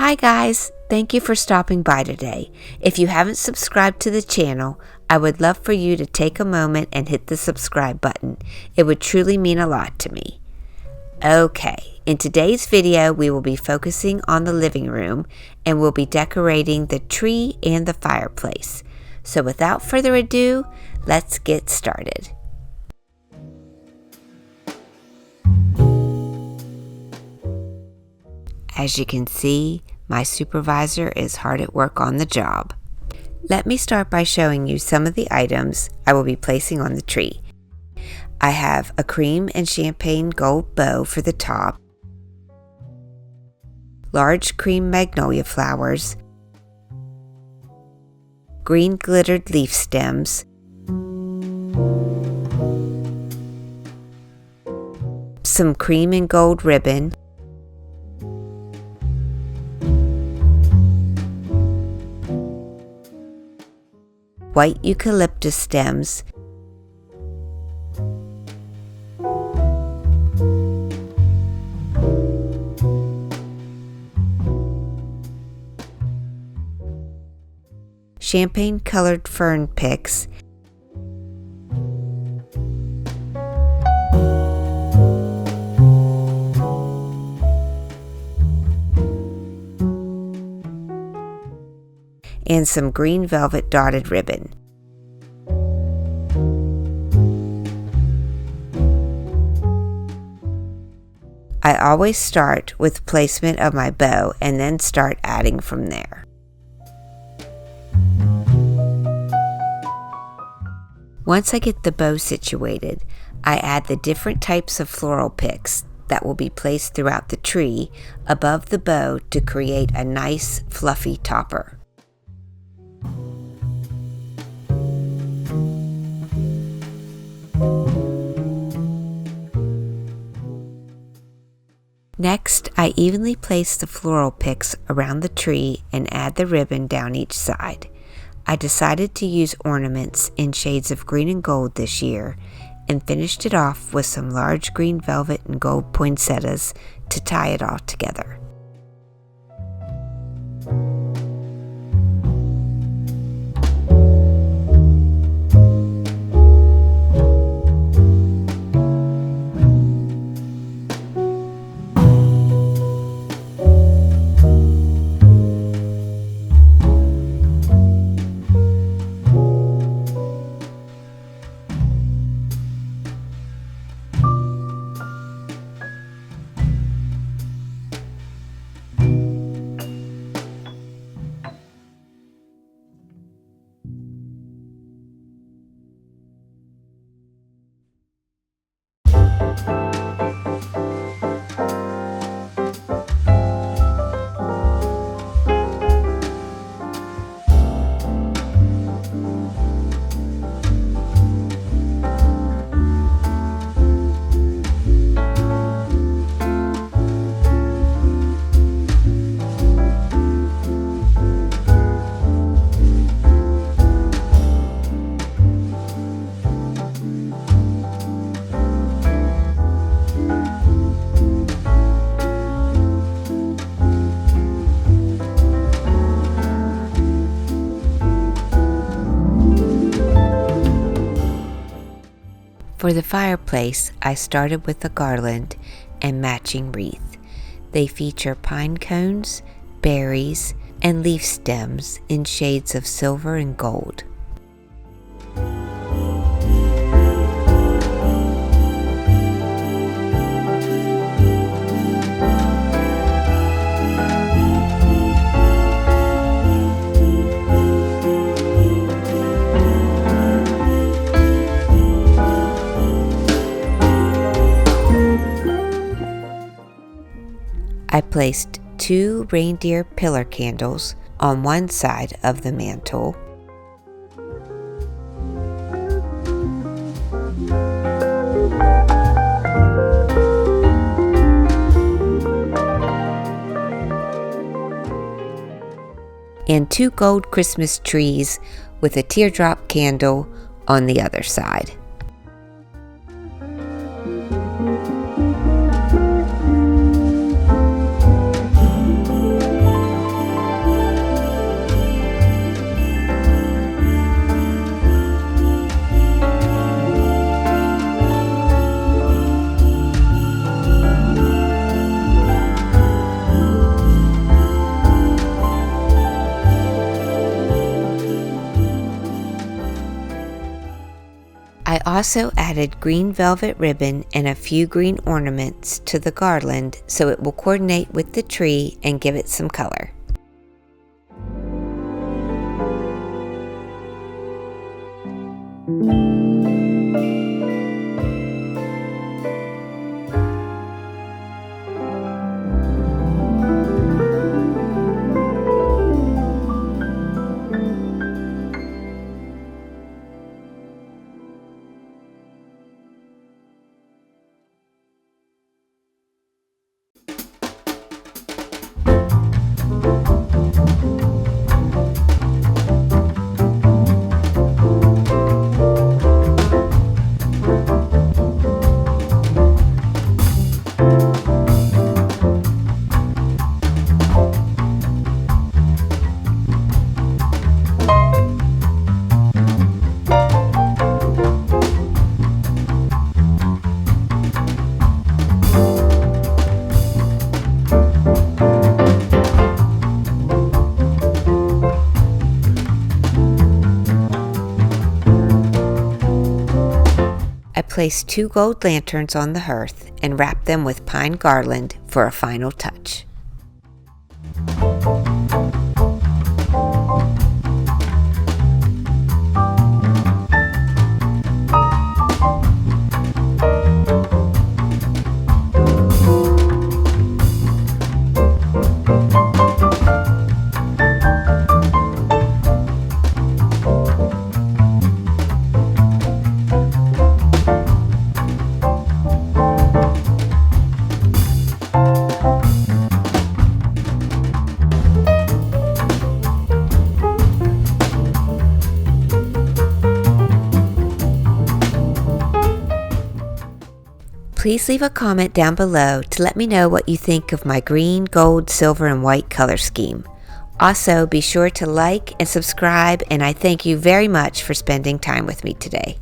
Hi guys, thank you for stopping by today. If you haven't subscribed to the channel, I would love for you to take a moment and hit the subscribe button. It would truly mean a lot to me. Okay, in today's video we will be focusing on the living room and we'll be decorating the tree and the fireplace. So without further ado, let's get started. As you can see, my supervisor is hard at work on the job. Let me start by showing you some of the items I will be placing on the tree. I have a cream and champagne gold bow for the top, large cream magnolia flowers, green glittered leaf stems, some cream and gold ribbon, white eucalyptus stems, champagne colored fern picks, and some green velvet dotted ribbon. I always start with placement of my bow and then start adding from there. Once I get the bow situated, I add the different types of floral picks that will be placed throughout the tree above the bow to create a nice fluffy topper. Next, I evenly place the floral picks around the tree and add the ribbon down each side. I decided to use ornaments in shades of green and gold this year and finished it off with some large green velvet and gold poinsettias to tie it all together. For the fireplace, I started with a garland and matching wreath. They feature pine cones, berries, and leaf stems in shades of silver and gold. I placed 2 reindeer pillar candles on one side of the mantle, and 2 gold Christmas trees with a teardrop candle on the other side. I also added green velvet ribbon and a few green ornaments to the garland so it will coordinate with the tree and give it some color. I placed 2 gold lanterns on the hearth and wrapped them with pine garland for a final touch. Please leave a comment down below to let me know what you think of my green, gold, silver, and white color scheme. Also, be sure to like and subscribe, and I thank you very much for spending time with me today.